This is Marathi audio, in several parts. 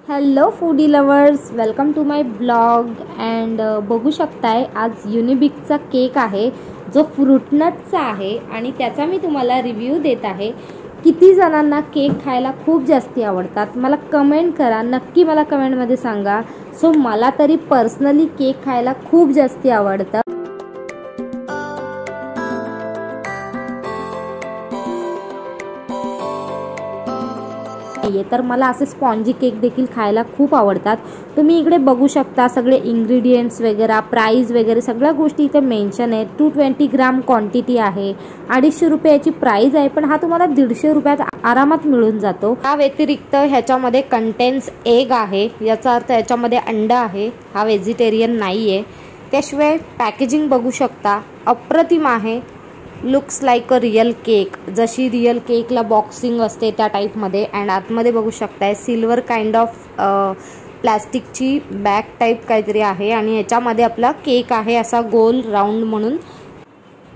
Hello foodie lovers, welcome to my blog. And बघू शकताय आज युनिबिकचा केक आहे जो फ्रूटनटचा आहे आणि त्याचा मी तुम्हाला रिव्ह्यू देत आहे. किती जणांना केक खायला खूप जास्ती आवडतात मला कमेंट करा, नक्की मला कमेंटमध्ये सांगा. सो मला तरी पर्सनली केक खायला खूप जास्ती आवडतं. तर मला असे स्पॉन्जी केक देखील खायला खूप आवडतात. तुम्ही इकडे बघू शकता सगळे इंग्रेडिएंट्स वगैरे, प्राइस वगैरे सगळ्या गोष्टी इथे मेन्शन आहेत. 220 ग्राम क्वांटिटी आहे, 250 रुपयाची प्राइस आहे, पण हा तुम्हाला 150 रुपयात आरामात मिळून जातो. या व्यतिरिक्त ह्याच्यामध्ये कंटेन्स एग आहे, याचा अर्थ ह्याच्यामध्ये अंड आहे. हा व्हेजिटेरियन नाही आहे. त्याशिवाय पॅकेजिंग बघू शकता, अप्रतिम आहे. Looks like a real cake, जशी रियल केकला बॉक्सिंग असते त्या टाईपमध्ये. अँड आतमध्ये बघू शकताय सिल्वर काइंड ऑफ प्लॅस्टिकची बॅग टाईप काहीतरी आहे आणि ह्याच्यामध्ये आपला केक आहे असा गोल राऊंड म्हणून.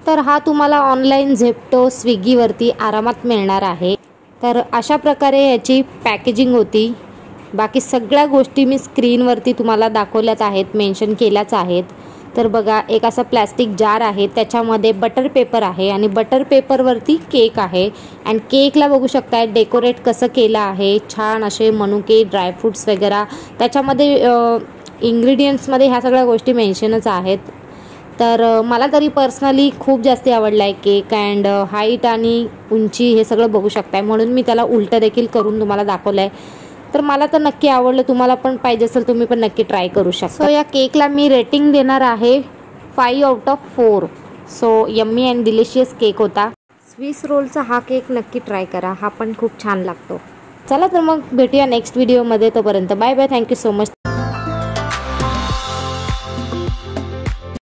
तर हा तुम्हाला ऑनलाईन झेप्टो स्विगीवरती आरामात मिळणार आहे. तर अशा प्रकारे याची पॅकेजिंग होती. बाकी सगळ्या गोष्टी मी स्क्रीनवरती तुम्हाला दाखवल्याच आहेत, मेन्शन केल्याच आहेत. तर बघा, एक असा प्लॅस्टिक जार आहे, त्याच्यामध्ये बटर पेपर आहे आणि बटर पेपरवरती केक आहे. अँड केकला बघू शकताय डेकोरेट कसं केलं आहे, छान असे मनुके, ड्रायफ्रूट्स वगैरे त्याच्यामध्ये इंग्रेडियंट्समध्ये ह्या सगळ्या गोष्टी मेन्शनच आहेत. तर मला तरी पर्सनली खूप जास्त आवडला आहे केक. अँड हाईट आणि उंची हे सगळं बघू शकताय, म्हणून मी त्याला उलटं देखील करून तुम्हाला दाखवलं आहे. तर मला तर नक्की आवडलं. तुम्हाला पण पाहिजे असेल तुम्ही पण नक्की ट्राय करू शकता. सो या केकला मी रेटिंग देणार आहे 5 out of 4. So yummy and delicious cake होता. स्विस रोलचा हा केक नक्की ट्राय करा, हा पण खूप छान लागतो. चला तर मग भेटूया नेक्स्ट व्हिडिओमध्ये. तोपर्यंत bye bye. Thank you so much.